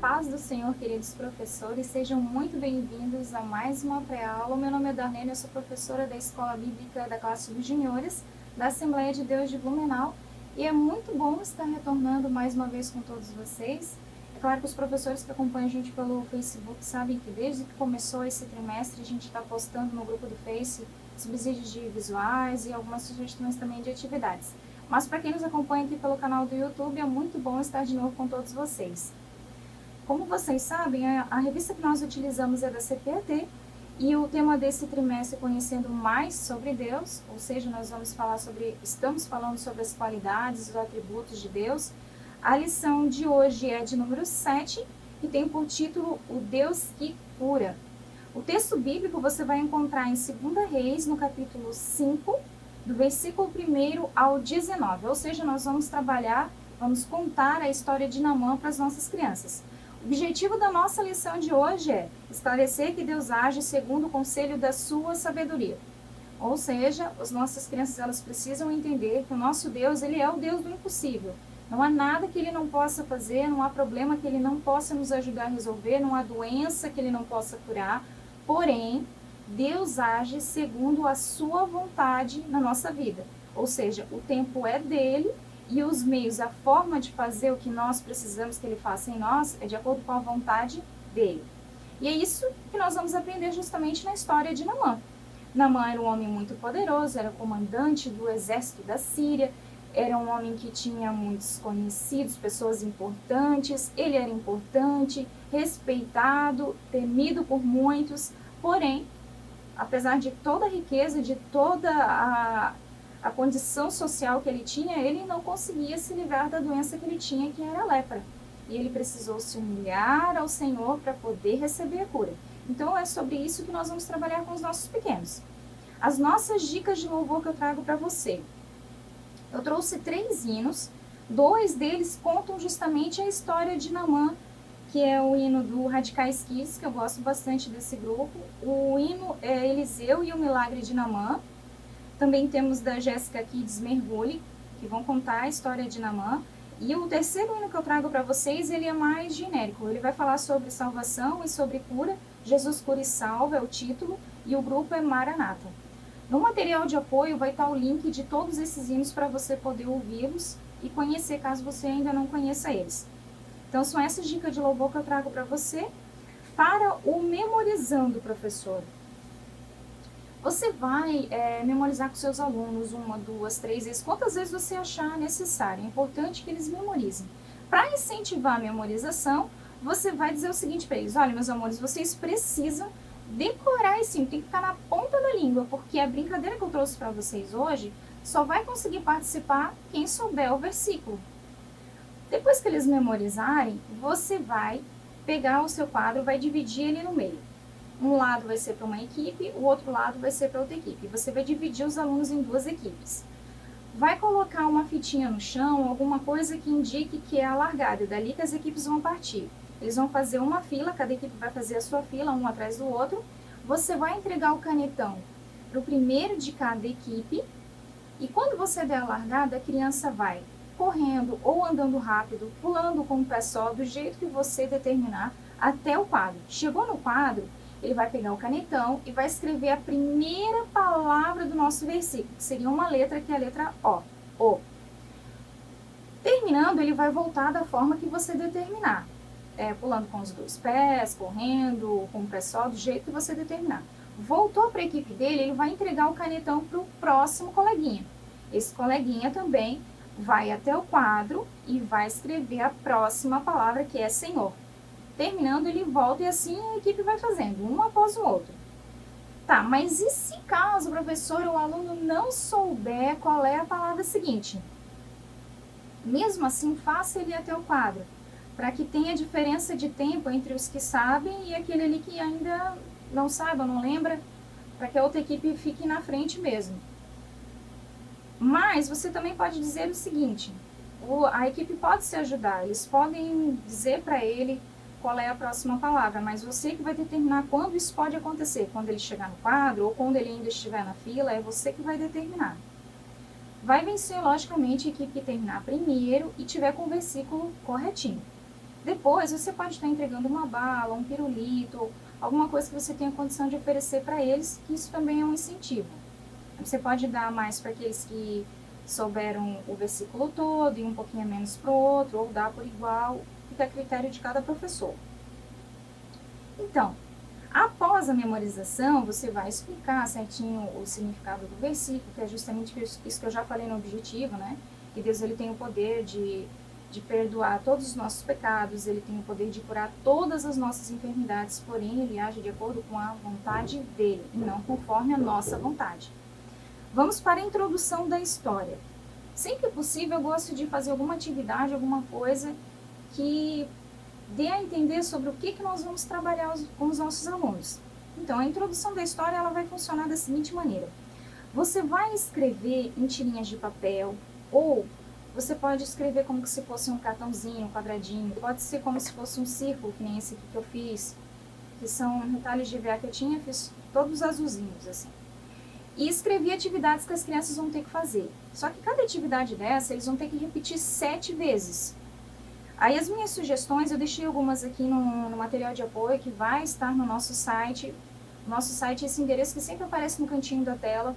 paz do Senhor, queridos professores, sejam muito bem-vindos a mais uma pré-aula. Meu nome é Darlene, eu sou professora da Escola Bíblica da classe dos Juniores, da Assembleia de Deus de Blumenau, e é muito bom estar retornando mais uma vez com todos vocês. É claro que os professores que acompanham a gente pelo Facebook sabem que desde que começou esse trimestre a gente está postando no grupo do Face subsídios de visuais e algumas sugestões também de atividades. Mas para quem nos acompanha aqui pelo canal do YouTube, é muito bom estar de novo com todos vocês. Como vocês sabem, a revista que nós utilizamos é da CPAD e o tema desse trimestre é Conhecendo Mais sobre Deus, ou seja, estamos falando sobre as qualidades e os atributos de Deus. A lição de hoje é de número 7 e tem por título O Deus que Cura. O texto bíblico você vai encontrar em 2 Reis, no capítulo 5, do versículo 1 ao 19, ou seja, nós vamos contar a história de Naamã para as nossas crianças. O objetivo da nossa lição de hoje é esclarecer que Deus age segundo o conselho da sua sabedoria. Ou seja, as nossas crianças elas precisam entender que o nosso Deus ele é o Deus do impossível. Não há nada que ele não possa fazer, não há problema que ele não possa nos ajudar a resolver, não há doença que ele não possa curar. Porém, Deus age segundo a sua vontade na nossa vida. Ou seja, o tempo é dele e os meios, a forma de fazer o que nós precisamos que ele faça em nós é de acordo com a vontade dele. E é isso que nós vamos aprender justamente na história de Naamã. Naamã era um homem muito poderoso, era comandante do exército da Síria, era um homem que tinha muitos conhecidos, pessoas importantes, ele era importante, respeitado, temido por muitos, porém, apesar de toda a riqueza, de toda a condição social que ele tinha, ele não conseguia se livrar da doença que ele tinha, que era a lepra. E ele precisou se humilhar ao Senhor para poder receber a cura. Então é sobre isso que nós vamos trabalhar com os nossos pequenos. As nossas dicas de louvor que eu trago para você. Eu trouxe 3 hinos, 2 deles contam justamente a história de Naamã, que é o hino do Radicais Kids, que eu gosto bastante desse grupo. O hino é Eliseu e o Milagre de Naamã. Também temos da Jéssica Kids Mergulhe, que vão contar a história de Naamã. E o terceiro hino que eu trago para vocês, ele é mais genérico. Ele vai falar sobre salvação e sobre cura. Jesus cura e salva é o título, e o grupo é Maranata. No material de apoio vai estar o link de todos esses hinos para você poder ouvi-los e conhecer, caso você ainda não conheça eles. Então, são essas dicas de louvor que eu trago para você. Para o memorizando, professor, você vai memorizar com seus alunos 1, 2, 3 vezes, quantas vezes você achar necessário. É importante que eles memorizem. Para incentivar a memorização, você vai dizer o seguinte para eles: olha, meus amores, vocês precisam decorar esse hino, tem que ficar na ponta da língua, porque a brincadeira que eu trouxe para vocês hoje só vai conseguir participar quem souber o versículo. Depois que eles memorizarem, você vai pegar o seu quadro, vai dividir ele no meio. Um lado vai ser para uma equipe, o outro lado vai ser para outra equipe. Você vai dividir os alunos em 2 equipes. Vai colocar uma fitinha no chão, alguma coisa que indique que é a largada, dali que as equipes vão partir. Eles vão fazer uma fila, cada equipe vai fazer a sua fila, um atrás do outro. Você vai entregar o canetão para o primeiro de cada equipe, e quando você der a largada, a criança vai correndo ou andando rápido, pulando com o pé só, do jeito que você determinar, até o quadro. Chegou no quadro, ele vai pegar o canetão e vai escrever a primeira palavra do nosso versículo, que seria uma letra, que é a letra O. O. Terminando, ele vai voltar da forma que você determinar. Pulando com os 2 pés, correndo, com o pé só, do jeito que você determinar. Voltou para a equipe dele, ele vai entregar o canetão para o próximo coleguinha. Esse coleguinha também vai até o quadro e vai escrever a próxima palavra, que é Senhor. Terminando, ele volta e assim a equipe vai fazendo, um após o outro. Tá, mas e se caso, professor, o aluno não souber qual é a palavra seguinte? Mesmo assim, faça ele até o quadro, para que tenha diferença de tempo entre os que sabem e aquele ali que ainda não sabe ou não lembra, para que a outra equipe fique na frente mesmo. Mas você também pode dizer o seguinte: a equipe pode se ajudar, eles podem dizer para ele qual é a próxima palavra, mas você que vai determinar quando isso pode acontecer, quando ele chegar no quadro ou quando ele ainda estiver na fila, é você que vai determinar. Vai vencer, logicamente, a equipe que terminar primeiro e tiver com o versículo corretinho. Depois, você pode estar entregando uma bala, um pirulito, alguma coisa que você tenha condição de oferecer para eles, que isso também é um incentivo. Você pode dar mais para aqueles que souberam o versículo todo e um pouquinho menos para o outro, ou dar por igual, fica a critério de cada professor. Então, após a memorização, você vai explicar certinho o significado do versículo, que é justamente isso que eu já falei no objetivo, né? Que Deus ele tem o poder de perdoar todos os nossos pecados, ele tem o poder de curar todas as nossas enfermidades, porém ele age de acordo com a vontade dele, e não conforme a nossa vontade. Vamos para a introdução da história. Sempre que possível, eu gosto de fazer alguma atividade, alguma coisa que dê a entender sobre o que nós vamos trabalhar com os nossos alunos. Então, a introdução da história ela vai funcionar da seguinte maneira. Você vai escrever em tirinhas de papel, ou você pode escrever como se fosse um cartãozinho, um quadradinho, pode ser como se fosse um círculo, que nem esse aqui que eu fiz, que são retalhos de EVA que eu tinha, fiz todos azulzinhos, assim. E escrevi atividades que as crianças vão ter que fazer. Só que cada atividade dessa, eles vão ter que repetir 7 vezes. Aí as minhas sugestões, eu deixei algumas aqui no material de apoio, que vai estar no nosso site. Nosso site é esse endereço que sempre aparece no cantinho da tela.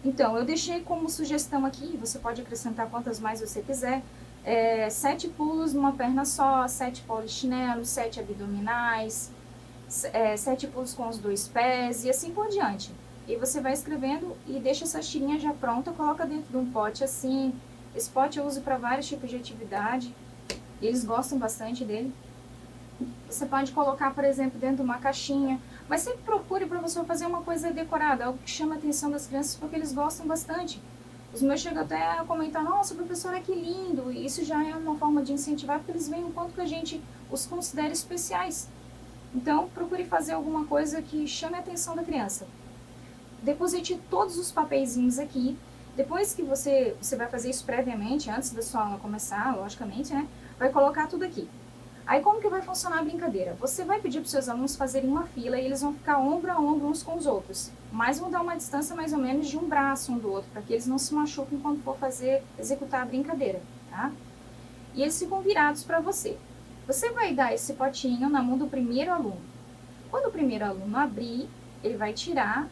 Então, eu deixei como sugestão aqui, você pode acrescentar quantas mais você quiser. 7 pulos numa perna só, 7 polichinelos, 7 abdominais, 7 pulos com os 2 pés e assim por diante. E você vai escrevendo e deixa essa tirinha já pronta, coloca dentro de um pote assim. Esse pote eu uso para vários tipos de atividade. Eles gostam bastante dele. Você pode colocar, por exemplo, dentro de uma caixinha. Mas sempre procure o professor fazer uma coisa decorada, algo que chama a atenção das crianças, porque eles gostam bastante. Os meus chegam até a comentar, nossa, professora, que lindo. E isso já é uma forma de incentivar, porque eles veem o quanto que a gente os considera especiais. Então, procure fazer alguma coisa que chame a atenção da criança. Deposite todos os papeizinhos aqui. Depois que você vai fazer isso previamente, antes da sua aula começar, logicamente, né? Vai colocar tudo aqui. Aí como que vai funcionar a brincadeira? Você vai pedir para os seus alunos fazerem uma fila e eles vão ficar ombro a ombro uns com os outros. Mas vão dar uma distância mais ou menos de um braço um do outro, para que eles não se machuquem quando for executar a brincadeira, tá? E eles ficam virados para você. Você vai dar esse potinho na mão do primeiro aluno. Quando o primeiro aluno abrir, ele vai tirar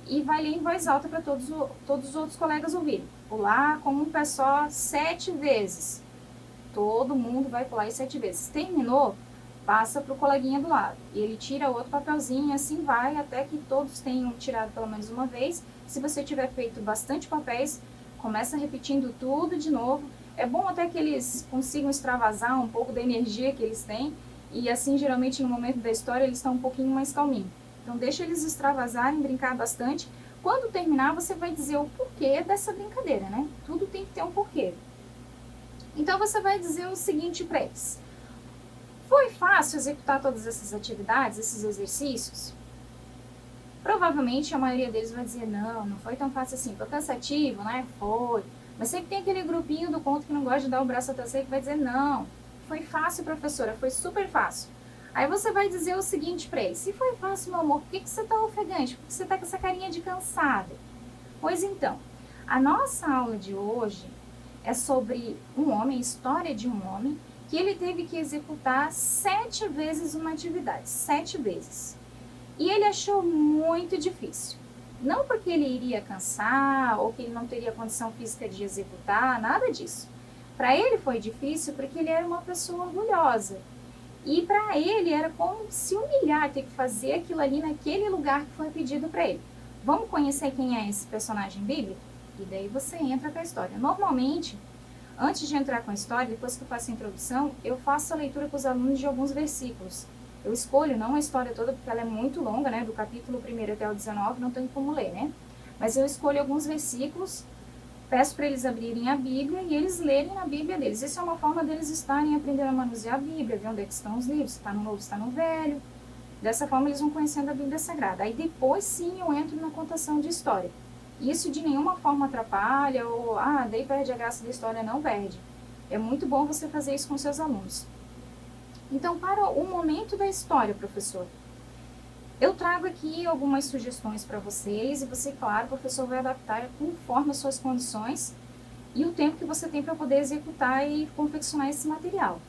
e vai ler em voz alta para todos os outros colegas ouvirem. Pular com um pé só 7 vezes. Todo mundo vai pular 7 vezes. Terminou, passa para o coleguinha do lado. E ele tira outro papelzinho e assim vai até que todos tenham tirado pelo menos uma vez. Se você tiver feito bastante papéis, começa repetindo tudo de novo. É bom até que eles consigam extravasar um pouco da energia que eles têm. E assim, geralmente, no momento da história, eles estão um pouquinho mais calminhos. Então, deixa eles extravasarem, brincar bastante. Quando terminar, você vai dizer o porquê dessa brincadeira, né? Tudo tem que ter um porquê. Então, você vai dizer o seguinte para eles. Foi fácil executar todas essas atividades, esses exercícios? Provavelmente, a maioria deles vai dizer, não foi tão fácil assim. Foi cansativo, né? Foi. Mas sempre tem aquele grupinho do conto que não gosta de dar o braço a torcer que vai dizer, não, foi fácil, professora, foi super fácil. Aí você vai dizer o seguinte para ele, se foi fácil, meu amor, por que você está ofegante? Por que você está com essa carinha de cansada? Pois então, a nossa aula de hoje é sobre um homem, a história de um homem, que ele teve que executar 7 vezes uma atividade, 7 vezes. E ele achou muito difícil. Não porque ele iria cansar ou que ele não teria condição física de executar, nada disso. Para ele foi difícil porque ele era uma pessoa orgulhosa. E para ele era como se humilhar, ter que fazer aquilo ali naquele lugar que foi pedido para ele. Vamos conhecer quem é esse personagem bíblico? E daí você entra com a história. Normalmente, antes de entrar com a história, depois que eu faço a introdução, eu faço a leitura com os alunos de alguns versículos. Eu escolho, não a história toda, porque ela é muito longa, né? Do capítulo 1 até o 19, não tem como ler, né? Mas eu escolho alguns versículos, peço para eles abrirem a Bíblia e eles lerem na Bíblia deles. Isso é uma forma deles estarem aprendendo a manusear a Bíblia, ver onde é que estão os livros, se está no Novo, se está no Velho. Dessa forma eles vão conhecendo a Bíblia Sagrada. Aí depois sim eu entro na contação de história. Isso de nenhuma forma atrapalha ou, daí perde a graça da história, não perde. É muito bom você fazer isso com seus alunos. Então, para o momento da história, professor, eu trago aqui algumas sugestões para vocês e você, claro, o professor vai adaptar conforme as suas condições e o tempo que você tem para poder executar e confeccionar esse material.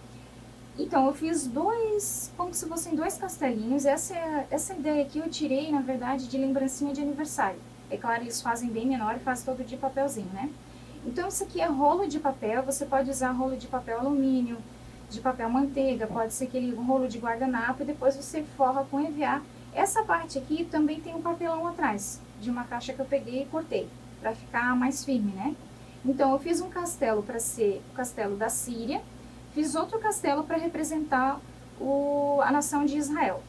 Então, eu fiz dois, como se fossem dois castelinhos. Essa ideia aqui eu tirei, na verdade, de lembrancinha de aniversário. É claro, eles fazem bem menor e fazem todo de papelzinho, né? Então, isso aqui é rolo de papel. Você pode usar rolo de papel alumínio, de papel manteiga, pode ser aquele rolo de guardanapo e depois você forra com EVA. Essa parte aqui também tem um papelão atrás, de uma caixa que eu peguei e cortei, para ficar mais firme, né? Então, eu fiz um castelo para ser o castelo da Síria, fiz outro castelo para representar a nação de Israel.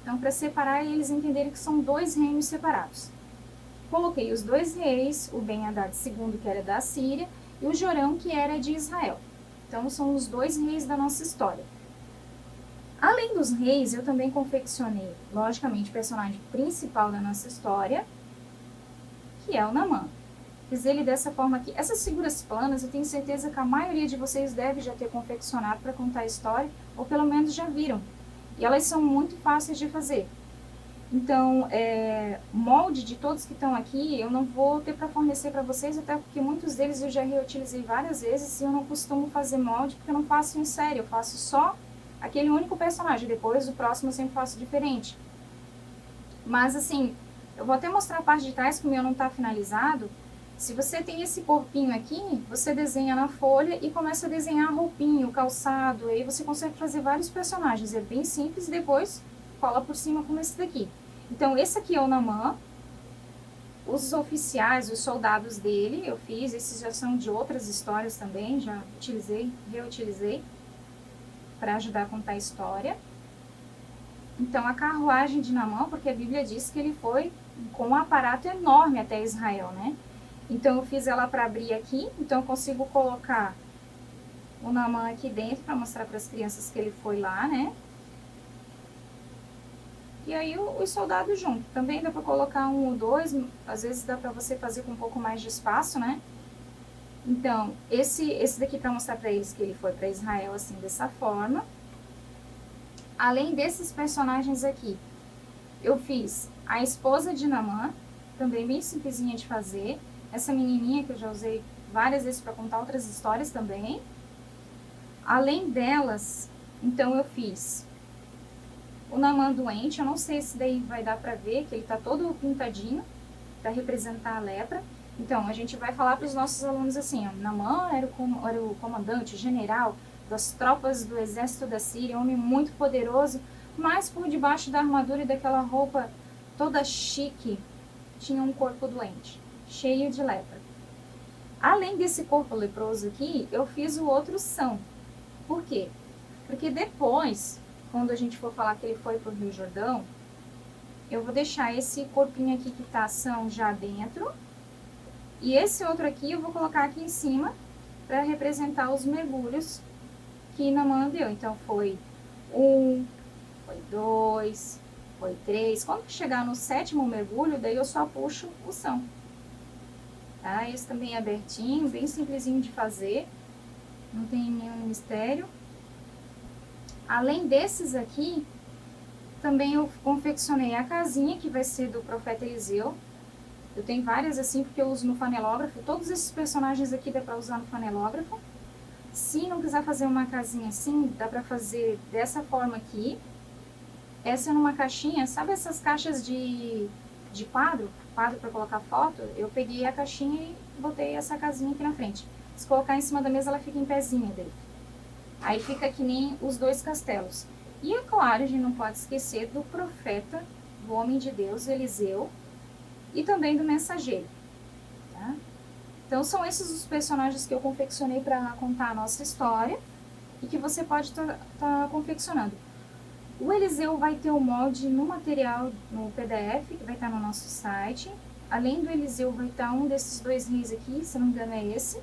Então, para separar e eles entenderem que são dois reinos separados. Coloquei os dois reis, o Ben-Hadad II, que era da Síria, e o Jorão, que era de Israel. Então, são os dois reis da nossa história. Além dos reis, eu também confeccionei, logicamente, o personagem principal da nossa história, que é o Naamã. Fiz ele dessa forma aqui. Essas figuras planas, eu tenho certeza que a maioria de vocês deve já ter confeccionado para contar a história, ou pelo menos já viram. E elas são muito fáceis de fazer. Então, molde de todos que estão aqui, eu não vou ter para fornecer para vocês, até porque muitos deles eu já reutilizei várias vezes e eu não costumo fazer molde, porque eu não faço em série, eu faço só aquele único personagem. Depois, o próximo eu sempre faço diferente. Mas, assim, eu vou até mostrar a parte de trás, que o meu não está finalizado. Se você tem esse corpinho aqui, você desenha na folha e começa a desenhar a roupinha, o calçado, aí você consegue fazer vários personagens. É bem simples, depois cola por cima como esse daqui. Então, esse aqui é o Naamã. Os oficiais, os soldados dele, eu fiz. Esses já são de outras histórias também, já reutilizei para ajudar a contar a história. Então, a carruagem de Naamã, porque a Bíblia diz que ele foi com um aparato enorme até Israel, né? Então, eu fiz ela para abrir aqui. Então, eu consigo colocar o Naamã aqui dentro para mostrar para as crianças que ele foi lá, né? E aí, os soldados junto. Também dá para colocar um ou dois. Às vezes, dá para você fazer com um pouco mais de espaço, né? Então, esse daqui para mostrar para eles que ele foi para Israel, assim, dessa forma. Além desses personagens aqui, eu fiz a esposa de Naamã, também bem simplesinha de fazer. Essa menininha que eu já usei várias vezes para contar outras histórias também. Além delas, então eu fiz o Naamã doente. Eu não sei se daí vai dar para ver, que ele tá todo pintadinho para representar a lepra. Então, a gente vai falar para os nossos alunos assim, ó, Naamã era o comandante, o general das tropas do exército da Síria, um homem muito poderoso, mas por debaixo da armadura e daquela roupa toda chique, tinha um corpo doente, cheio de lepra. Além desse corpo leproso aqui, eu fiz o outro São. Por quê? Porque depois, quando a gente for falar que ele foi para o Rio Jordão, eu vou deixar esse corpinho aqui que tá São já dentro, e esse outro aqui eu vou colocar aqui em cima para representar os mergulhos que Naamã deu. Então, foi 1, foi 2, foi 3. Quando chegar no 7º mergulho, daí eu só puxo o São. Tá? Esse também é abertinho, bem simplesinho de fazer. Não tem nenhum mistério. Além desses aqui, também eu confeccionei a casinha, que vai ser do profeta Eliseu. Eu tenho várias assim, porque eu uso no fanelógrafo. Todos esses personagens aqui dá pra usar no fanelógrafo. Se não quiser fazer uma casinha assim, dá pra fazer dessa forma aqui. Essa é numa caixinha, sabe essas caixas de quadro para colocar foto? Eu peguei a caixinha e botei essa casinha aqui na frente. Se colocar em cima da mesa, ela fica em pezinho dele. Aí fica que nem os dois castelos. E é claro, a gente não pode esquecer do profeta, do homem de Deus, Eliseu, e também do mensageiro. Tá? Então, são esses os personagens que eu confeccionei para contar a nossa história e que você pode tá confeccionando. O Eliseu vai ter o molde no material, no PDF, que vai estar no nosso site. Além do Eliseu, vai estar um desses dois reis aqui, se não me engano é esse.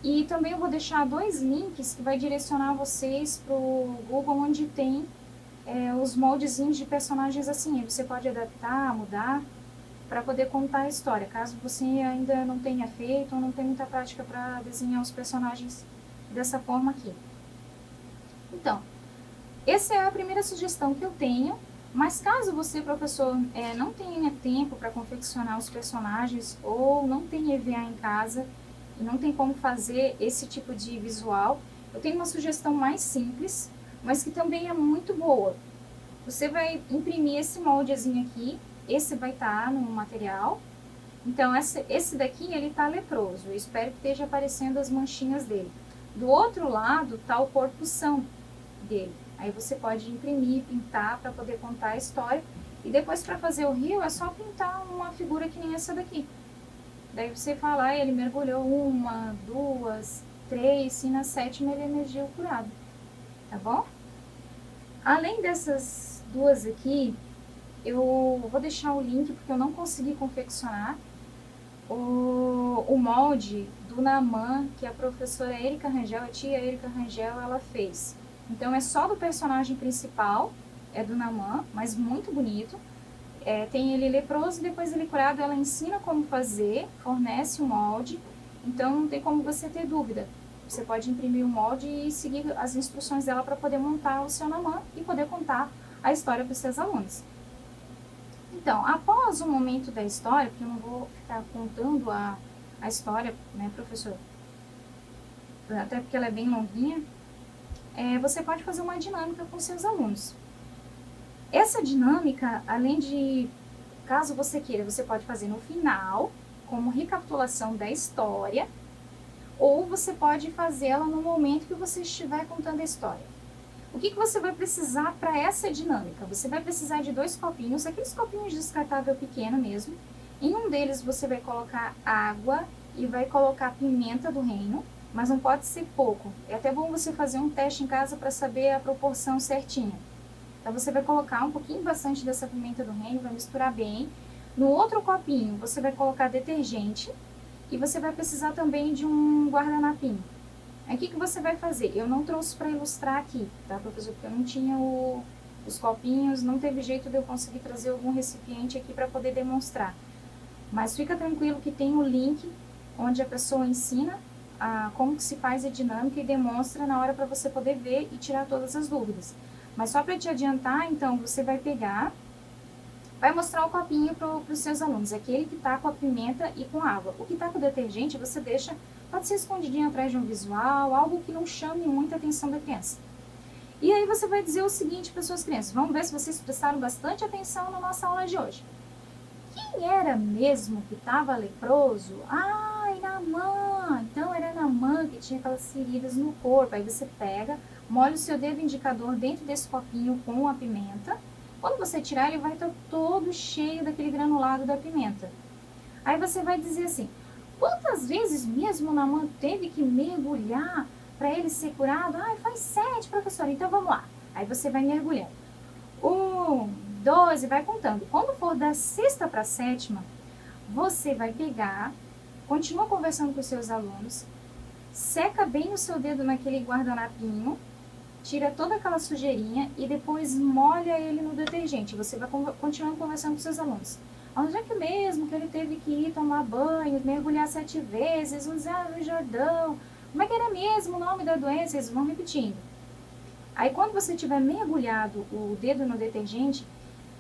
E também eu vou deixar 2 links que vai direcionar vocês para o Google, onde tem os moldezinhos de personagens assim. Você pode adaptar, mudar, para poder contar a história, caso você ainda não tenha feito ou não tenha muita prática para desenhar os personagens dessa forma aqui. Então, essa é a primeira sugestão que eu tenho, mas caso você, professor, não tenha tempo para confeccionar os personagens ou não tenha EVA em casa e não tem como fazer esse tipo de visual, Eu tenho uma sugestão mais simples, mas que também é muito boa. Você vai imprimir esse moldezinho aqui, esse vai estar no material. Então, esse daqui, ele tá leproso. Eu espero que esteja aparecendo as manchinhas dele. Do outro lado, tá o corpo-são dele. Aí você pode imprimir, pintar para poder contar a história. E depois, para fazer o rio, é só pintar uma figura que nem essa daqui. Daí você fala, ele mergulhou 1, 2, 3, e na 7ª ele emergiu curado. Tá bom? Além dessas duas aqui, eu vou deixar o link porque eu não consegui confeccionar o molde do Naamã que a professora Erika Rangel, a tia Erika Rangel, ela fez. Então é só do personagem principal, é do Naamã, mas muito bonito. Tem ele leproso, depois ele curado, ela ensina como fazer, fornece o molde, então não tem como você ter dúvida. Você pode imprimir o molde e seguir as instruções dela para poder montar o seu Naamã e poder contar a história para os seus alunos. Então, após o momento da história, porque eu não vou ficar contando a história, né, professor? Até porque ela é bem longuinha. Você pode fazer uma dinâmica com seus alunos. Essa dinâmica, além de, caso você queira, você pode fazer no final, como recapitulação da história, ou você pode fazê-la no momento que você estiver contando a história. O que você vai precisar para essa dinâmica? Você vai precisar de 2 copinhos, aqueles copinhos descartável pequeno mesmo. Em um deles você vai colocar água e vai colocar pimenta do reino, mas não pode ser pouco. É até bom você fazer um teste em casa para saber a proporção certinha. Então você vai colocar um pouquinho bastante dessa pimenta do reino, vai misturar bem. No outro copinho você vai colocar detergente e você vai precisar também de um guardanapinho. Aí o que você vai fazer? Eu não trouxe para ilustrar aqui, tá, professor? Porque eu não tinha os copinhos, não teve jeito de eu conseguir trazer algum recipiente aqui para poder demonstrar. Mas fica tranquilo que tem o link onde a pessoa ensina como que se faz a dinâmica e demonstra na hora para você poder ver e tirar todas as dúvidas. Mas só para te adiantar, então, você vai pegar, vai mostrar o copinho para os seus alunos, aquele que está com a pimenta e com água. O que está com o detergente, você deixa, pode ser escondidinho atrás de um visual, algo que não chame muita atenção da criança. E aí você vai dizer o seguinte para suas crianças, vamos ver se vocês prestaram bastante atenção na nossa aula de hoje. Quem era mesmo que estava leproso? Naamã! Então era Naamã que tinha aquelas feridas no corpo. Aí você pega, molha o seu dedo indicador dentro desse copinho com a pimenta. Quando você tirar, ele vai estar todo cheio daquele granulado da pimenta. Aí você vai dizer assim, quantas vezes mesmo Naamã teve que mergulhar para ele ser curado? Faz 7, professora, então vamos lá. Aí você vai mergulhando. 1, 2, e vai contando. Quando for da 6ª para a 7ª, você vai pegar, continua conversando com os seus alunos, seca bem o seu dedo naquele guardanapinho, tira toda aquela sujeirinha e depois molha ele no detergente. Você vai continuando conversando com seus alunos. Onde é que mesmo que ele teve que ir tomar banho, mergulhar 7 vezes, usar o Jordão? Como é que era mesmo o nome da doença? Eles vão repetindo. Aí quando você tiver mergulhado o dedo no detergente,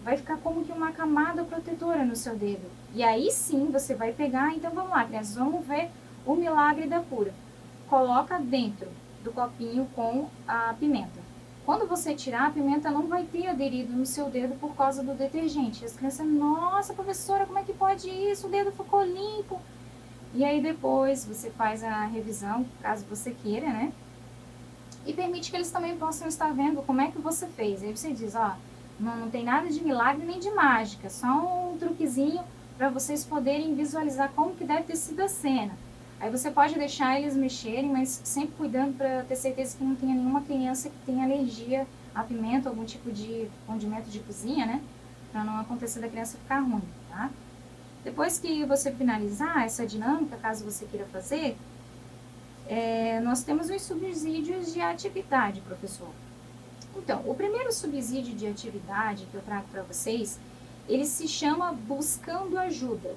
vai ficar como que uma camada protetora no seu dedo. E aí sim você vai pegar, então vamos lá, crianças, vamos ver o milagre da cura. Coloca dentro do copinho com a pimenta. Quando você tirar, a pimenta não vai ter aderido no seu dedo por causa do detergente. As crianças, nossa, professora, como é que pode isso? O dedo ficou limpo. E aí depois você faz a revisão, caso você queira, né? E permite que eles também possam estar vendo como é que você fez. Aí você diz, não tem nada de milagre nem de mágica, só um truquezinho para vocês poderem visualizar como que deve ter sido a cena. Aí você pode deixar eles mexerem, mas sempre cuidando para ter certeza que não tenha nenhuma criança que tenha alergia a pimenta, algum tipo de condimento de cozinha, né? Para não acontecer da criança ficar ruim, tá? Depois que você finalizar essa dinâmica, caso você queira fazer, nós temos os subsídios de atividade, professor. Então, o primeiro subsídio de atividade que eu trago para vocês, ele se chama Buscando Ajuda.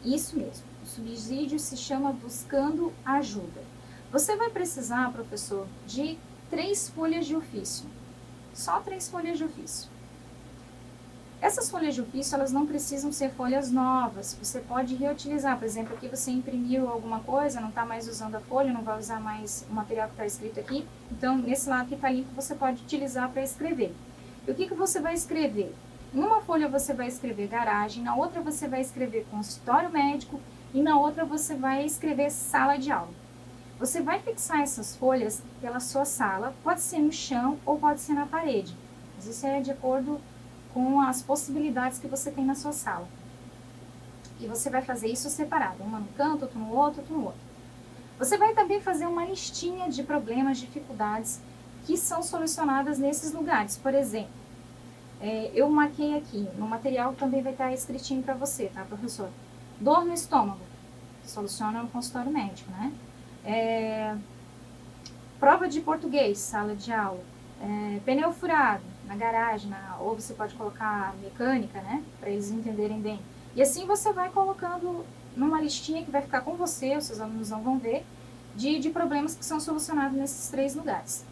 Isso mesmo, o subsídio se chama Buscando Ajuda. Você vai precisar, professor, de 3 folhas de ofício. Só 3 folhas de ofício. Essas folhas de ofício, elas não precisam ser folhas novas, você pode reutilizar. Por exemplo, aqui você imprimiu alguma coisa, não está mais usando a folha, não vai usar mais o material que está escrito aqui, então nesse lado que está limpo você pode utilizar para escrever. E o que você vai escrever? Em uma folha você vai escrever garagem, na outra você vai escrever consultório médico e na outra você vai escrever sala de aula. Você vai fixar essas folhas pela sua sala, pode ser no chão ou pode ser na parede, mas isso é de acordo com as possibilidades que você tem na sua sala. E você vai fazer isso separado, uma no canto, outro no outro, outro no outro. Você vai também fazer uma listinha de problemas, dificuldades que são solucionadas nesses lugares. Por exemplo, eu marquei aqui, no material também vai estar escritinho para você, tá, professor? Dor no estômago, soluciona no consultório médico, né? Prova de português, sala de aula. Pneu furado, na garagem, ou você pode colocar mecânica, né, para eles entenderem bem. E assim você vai colocando numa listinha que vai ficar com você, os seus alunos não vão ver, de problemas que são solucionados nesses 3 lugares.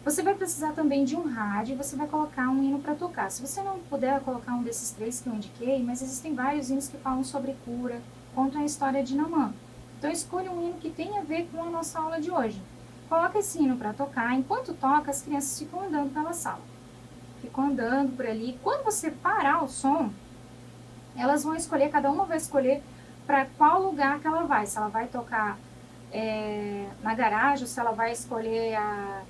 Você vai precisar também de um rádio e você vai colocar um hino para tocar. Se você não puder colocar um desses 3 que eu indiquei, mas existem vários hinos que falam sobre cura, contam a história de Naamã. Então escolha um hino que tenha a ver com a nossa aula de hoje. Coloca esse hino para tocar, enquanto toca as crianças ficam andando pela sala. Ficam andando por ali. Quando você parar o som, elas vão escolher, cada uma vai escolher para qual lugar que ela vai. Se ela vai tocar na garagem, ou se ela vai escolher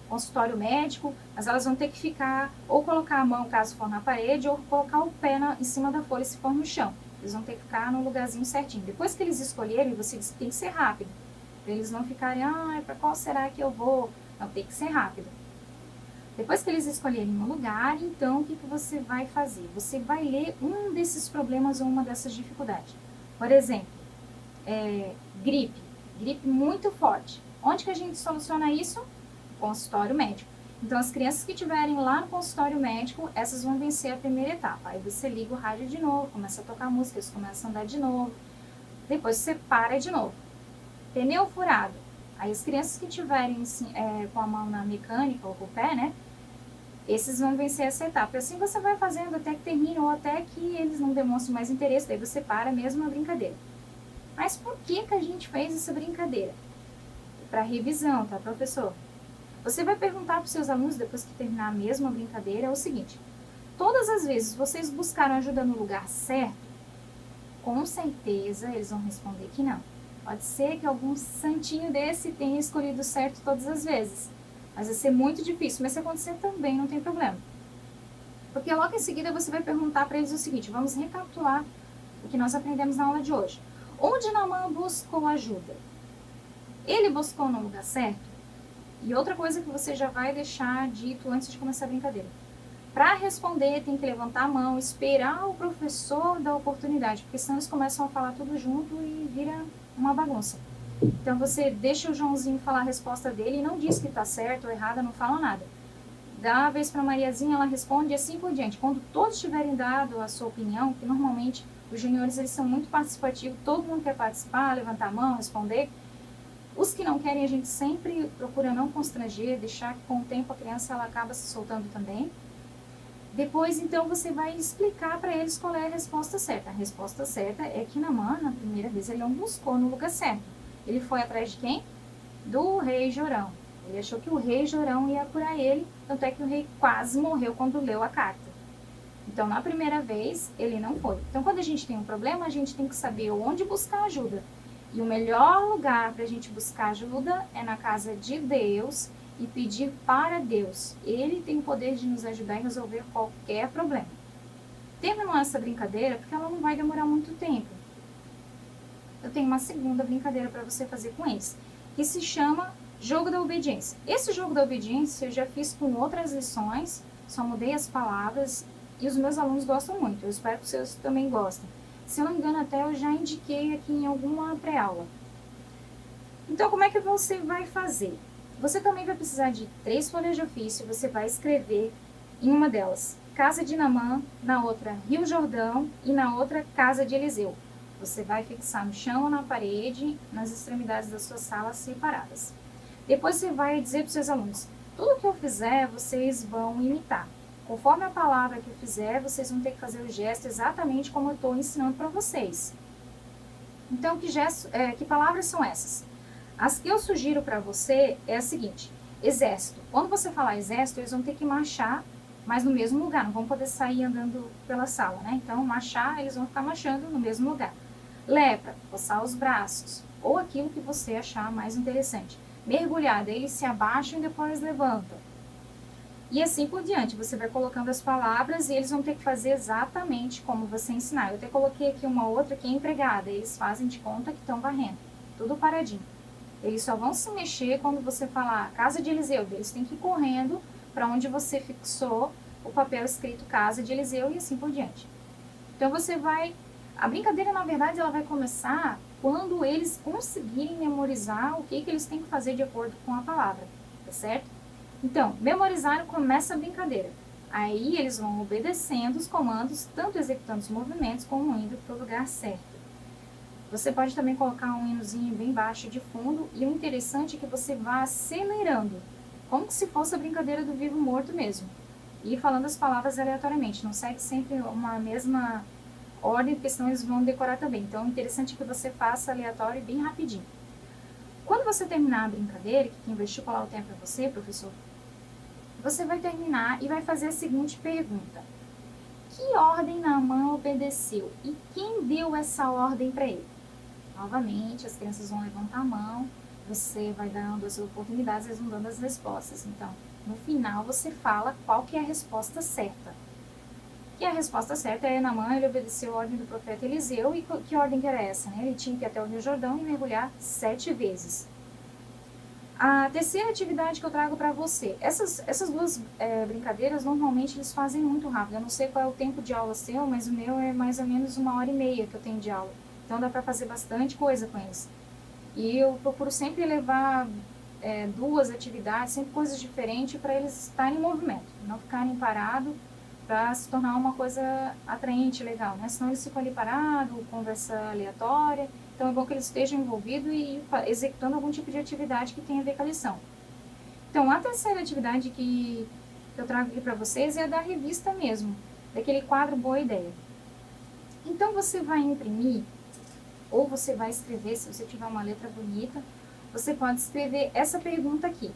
consultório médico, mas elas vão ter que ficar, ou colocar a mão caso for na parede, ou colocar o pé em cima da folha se for no chão. Eles vão ter que ficar no lugarzinho certinho. Depois que eles escolherem, você tem que ser rápido. Para eles não ficarem, para qual será que eu vou? Não, tem que ser rápido. Depois que eles escolherem um lugar, então, o que você vai fazer? Você vai ler um desses problemas ou uma dessas dificuldades. Por exemplo, gripe. Gripe muito forte. Onde que a gente soluciona isso? Consultório médico. Então, as crianças que estiverem lá no consultório médico, essas vão vencer a primeira etapa. Aí você liga o rádio de novo, começa a tocar música, eles começam a andar de novo. Depois você para de novo. Pneu furado. Aí as crianças que tiverem com a mão na mecânica ou com o pé, né? Esses vão vencer essa etapa. E assim você vai fazendo até que termine ou até que eles não demonstrem mais interesse. Daí você para mesmo a brincadeira. Mas por que a gente fez essa brincadeira? Para revisão, tá, professor? Você vai perguntar para os seus alunos, depois que terminar a mesma brincadeira, é o seguinte. Todas as vezes vocês buscaram ajuda no lugar certo? Com certeza eles vão responder que não. Pode ser que algum santinho desse tenha escolhido certo todas as vezes. Mas vai ser muito difícil. Mas se acontecer também, não tem problema. Porque logo em seguida você vai perguntar para eles o seguinte. Vamos recapitular o que nós aprendemos na aula de hoje. Onde Naamã buscou ajuda? Ele buscou no lugar certo? E outra coisa que você já vai deixar dito antes de começar a brincadeira. Para responder, tem que levantar a mão, esperar o professor dar oportunidade. Porque senão eles começam a falar tudo junto e vira uma bagunça. Então você deixa o Joãozinho falar a resposta dele e não diz que está certo ou errado, não fala nada. Dá a vez para Mariazinha, ela responde e assim por diante. Quando todos tiverem dado a sua opinião, que normalmente os juniores eles são muito participativos, todo mundo quer participar, levantar a mão, responder. Os que não querem a gente sempre procura não constranger, deixar que com o tempo a criança ela acaba se soltando também. Depois, então, você vai explicar para eles qual é a resposta certa. A resposta certa é que Naamã, na primeira vez, ele não buscou no lugar certo. Ele foi atrás de quem? Do rei Jorão. Ele achou que o rei Jorão ia curar ele, tanto é que o rei quase morreu quando leu a carta. Então, na primeira vez, ele não foi. Então, quando a gente tem um problema, a gente tem que saber onde buscar ajuda. E o melhor lugar para a gente buscar ajuda é na casa de Deus e pedir para Deus. Ele tem o poder de nos ajudar em resolver qualquer problema. Terminou essa brincadeira porque ela não vai demorar muito tempo. Eu tenho uma segunda brincadeira para você fazer com eles, que se chama Jogo da Obediência. Esse jogo da obediência eu já fiz com outras lições, só mudei as palavras e os meus alunos gostam muito. Eu espero que os seus também gostem. Se eu não me engano, até eu já indiquei aqui em alguma pré-aula. Então, como é que você vai fazer? Você também vai precisar de 3 folhas de ofício. Você vai escrever em uma delas Casa de Naamã, na outra Rio Jordão e na outra Casa de Eliseu. Você vai fixar no chão ou na parede, nas extremidades da sua sala separadas. Depois você vai dizer para os seus alunos, tudo que eu fizer, vocês vão imitar. Conforme a palavra que eu fizer, vocês vão ter que fazer o gesto exatamente como eu estou ensinando para vocês. Então, que palavras são essas? As que eu sugiro para você é a seguinte: exército. Quando você falar exército, eles vão ter que marchar, mas no mesmo lugar, não vão poder sair andando pela sala, né? Então, marchar, eles vão ficar marchando no mesmo lugar. Lepra, coçar os braços, ou aquilo que você achar mais interessante. Mergulhada, eles se abaixam e depois levantam. E assim por diante, você vai colocando as palavras e eles vão ter que fazer exatamente como você ensinar. Eu até coloquei aqui uma outra que é empregada, eles fazem de conta que estão varrendo, tudo paradinho. Eles só vão se mexer quando você falar casa de Eliseu, eles têm que ir correndo para onde você fixou o papel escrito casa de Eliseu e assim por diante. Então você vai... A brincadeira, na verdade, ela vai começar quando eles conseguirem memorizar o que eles têm que fazer de acordo com a palavra, tá certo? Então, memorizaram, começa a brincadeira. Aí eles vão obedecendo os comandos, tanto executando os movimentos como indo para o lugar certo. Você pode também colocar um hinozinho bem baixo de fundo e o interessante é que você vá acelerando, como se fosse a brincadeira do vivo morto mesmo. E falando as palavras aleatoriamente, não segue sempre uma mesma ordem, porque senão eles vão decorar também. Então, o interessante é que você faça aleatório bem rapidinho. Quando você terminar a brincadeira, que quem vai estipular o tempo é você, professor, você vai terminar e vai fazer a seguinte pergunta: que ordem Naamã obedeceu e quem deu essa ordem para ele? Novamente, as crianças vão levantar a mão, você vai dando as oportunidades, eles vão dando as respostas. Então, no final, você fala qual que é a resposta certa. Que a resposta certa é Naamã, ele obedeceu a ordem do profeta Eliseu. E que ordem que era essa? Né? Ele tinha que ir até o Rio Jordão e mergulhar 7 vezes. A terceira atividade que eu trago para você, essas duas brincadeiras, normalmente eles fazem muito rápido. Eu não sei qual é o tempo de aula seu, mas o meu é mais ou menos 1h30 que eu tenho de aula. Então dá para fazer bastante coisa com eles. E eu procuro sempre levar 2 atividades, sempre coisas diferentes para eles estarem em movimento, não ficarem parados, para se tornar uma coisa atraente, legal, né? Senão eles ficam ali parados, conversa aleatória. Então é bom que eles estejam envolvidos e executando algum tipo de atividade que tenha a ver com a lição. Então a terceira atividade que eu trago aqui para vocês é a da revista mesmo, daquele quadro Boa Ideia. Então você vai imprimir, ou você vai escrever, se você tiver uma letra bonita, você pode escrever essa pergunta aqui: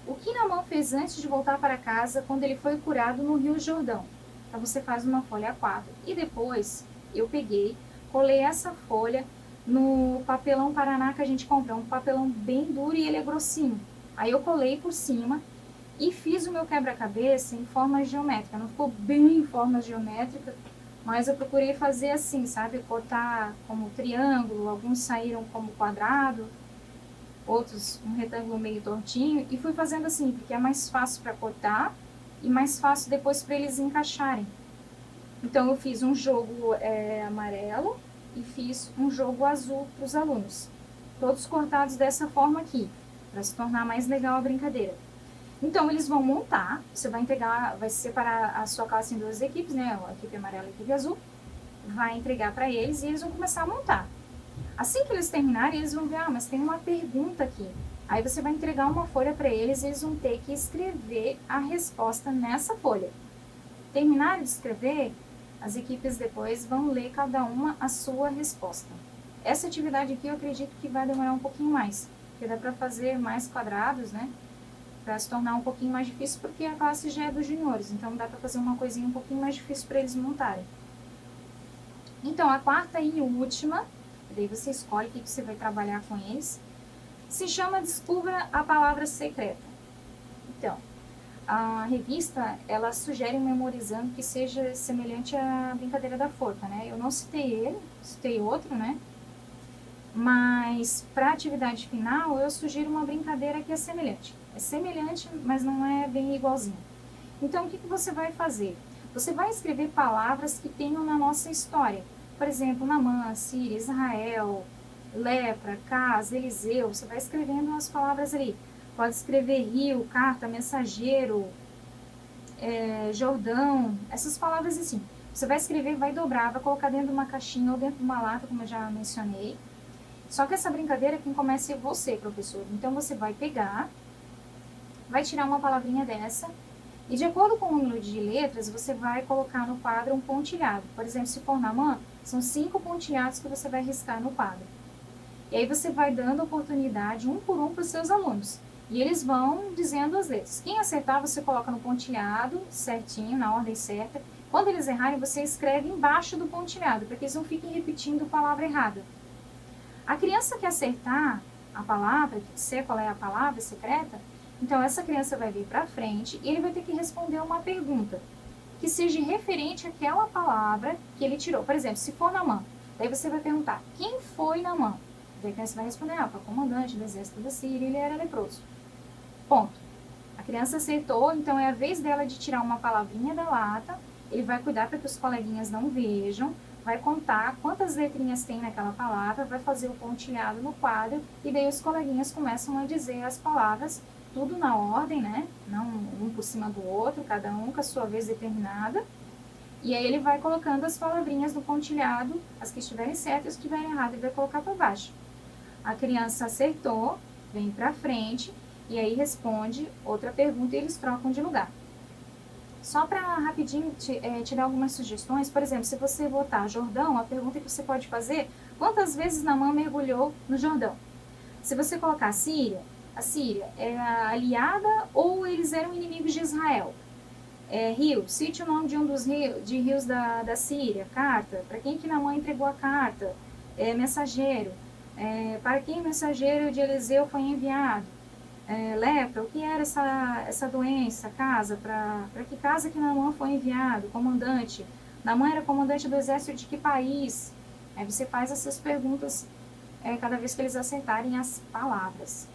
o que Naamã fez antes de voltar para casa quando ele foi curado no Rio Jordão? Então você faz uma folha A4. E depois eu peguei, colei essa folha no papelão Paraná que a gente compra. É um papelão bem duro e ele é grossinho. Aí eu colei por cima e fiz o meu quebra-cabeça em forma geométrica. Não ficou bem em forma geométrica, mas eu procurei fazer assim, sabe? Cortar como triângulo, alguns saíram como quadrado, outros um retângulo meio tortinho, e fui fazendo assim, porque é mais fácil para cortar e mais fácil depois para eles encaixarem. Então eu fiz um jogo amarelo e fiz um jogo azul para os alunos, todos cortados dessa forma aqui, para se tornar mais legal a brincadeira. Então eles vão montar, você vai entregar, vai separar a sua classe em 2 equipes, né, a equipe amarela e a equipe azul, vai entregar para eles e eles vão começar a montar. Assim que eles terminarem, eles vão ver, mas tem uma pergunta aqui. Aí você vai entregar uma folha para eles e eles vão ter que escrever a resposta nessa folha. Terminaram de escrever, as equipes depois vão ler cada uma a sua resposta. Essa atividade aqui eu acredito que vai demorar um pouquinho mais, porque dá para fazer mais quadrados, né? Para se tornar um pouquinho mais difícil, porque a classe já é dos juniores, então dá para fazer uma coisinha um pouquinho mais difícil para eles montarem. Então, a quarta e última, daí você escolhe o que você vai trabalhar com eles, se chama Descubra a Palavra Secreta. Então, a revista, ela sugere um memorizando que seja semelhante à brincadeira da forca, né? Eu não citei ele, citei outro, né? Mas, para a atividade final, eu sugiro uma brincadeira que é semelhante. É semelhante, mas não é bem igualzinho. Então, o que você vai fazer? Você vai escrever palavras que tenham na nossa história. Por exemplo, Naamã, Síria, Israel, lepra, casa, Eliseu. Você vai escrevendo as palavras ali. Pode escrever rio, carta, mensageiro, Jordão, essas palavras assim. Você vai escrever, vai dobrar, vai colocar dentro de uma caixinha ou dentro de uma lata, como eu já mencionei. Só que essa brincadeira quem começa é você, professor. Então você vai pegar, vai tirar uma palavrinha dessa E de acordo com o número de letras, você vai colocar no quadro um pontilhado. Por exemplo, se for na mão, são 5 pontilhados que você vai riscar no quadro. E aí você vai dando oportunidade um por um para os seus alunos. E eles vão dizendo as letras. Quem acertar, você coloca no pontilhado, certinho, na ordem certa. Quando eles errarem, você escreve embaixo do pontilhado, para que eles não fiquem repetindo a palavra errada. A criança que acertar a palavra, que disser qual é a palavra secreta, então essa criança vai vir para frente e ele vai ter que responder uma pergunta que seja referente àquela palavra que ele tirou. Por exemplo, se for Naamã, daí você vai perguntar, quem foi Naamã? Daí a criança vai responder, foi o comandante do exército da Síria, ele era leproso. Ponto. A criança acertou, então é a vez dela de tirar uma palavrinha da lata, ele vai cuidar para que os coleguinhas não vejam, vai contar quantas letrinhas tem naquela palavra, vai fazer o pontilhado no quadro, e daí os coleguinhas começam a dizer as palavras, tudo na ordem, né? Não um por cima do outro, cada um com a sua vez determinada. E aí ele vai colocando as palavrinhas no pontilhado, as que estiverem certas e as que estiverem erradas, ele vai colocar para baixo. A criança acertou, vem para frente, e aí responde outra pergunta e eles trocam de lugar. Só para rapidinho te dar algumas sugestões, por exemplo, se você botar Jordão, a pergunta que você pode fazer, quantas vezes Naamã mergulhou no Jordão? Se você colocar a Síria era aliada ou eles eram inimigos de Israel? Rio, cite o nome de um dos rios da Síria, carta, para quem que Naamã entregou a carta? Mensageiro, para quem o mensageiro de Eliseu foi enviado? Lepra, o que era essa doença, casa, para que casa que Naamã foi enviado, comandante, Naamã era comandante do exército de que país? Aí você faz essas perguntas cada vez que eles acertarem as palavras.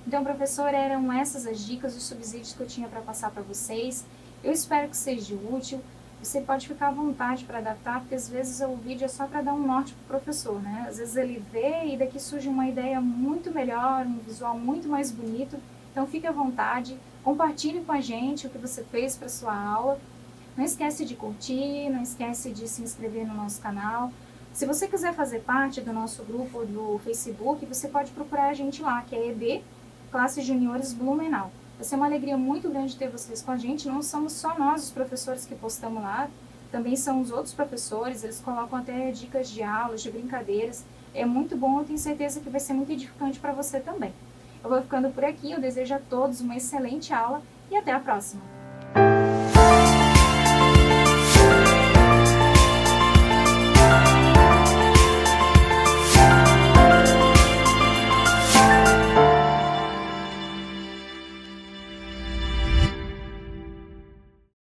Então, professor, eram essas as dicas, os subsídios que eu tinha para passar para vocês. Eu espero que seja útil. Você pode ficar à vontade para adaptar, porque às vezes o vídeo é só para dar um norte para o professor, né? Às vezes ele vê e daqui surge uma ideia muito melhor, um visual muito mais bonito. Então fique à vontade, compartilhe com a gente o que você fez para sua aula. Não esquece de curtir, não esquece de se inscrever no nosso canal. Se você quiser fazer parte do nosso grupo do Facebook, você pode procurar a gente lá, que é EB Classes Juniores Blumenau. Vai ser uma alegria muito grande ter vocês com a gente. Não somos só nós, os professores, que postamos lá. Também são os outros professores. Eles colocam até dicas de aulas, de brincadeiras. É muito bom. Eu tenho certeza que vai ser muito edificante para você também. Eu vou ficando por aqui. Eu desejo a todos uma excelente aula e até a próxima.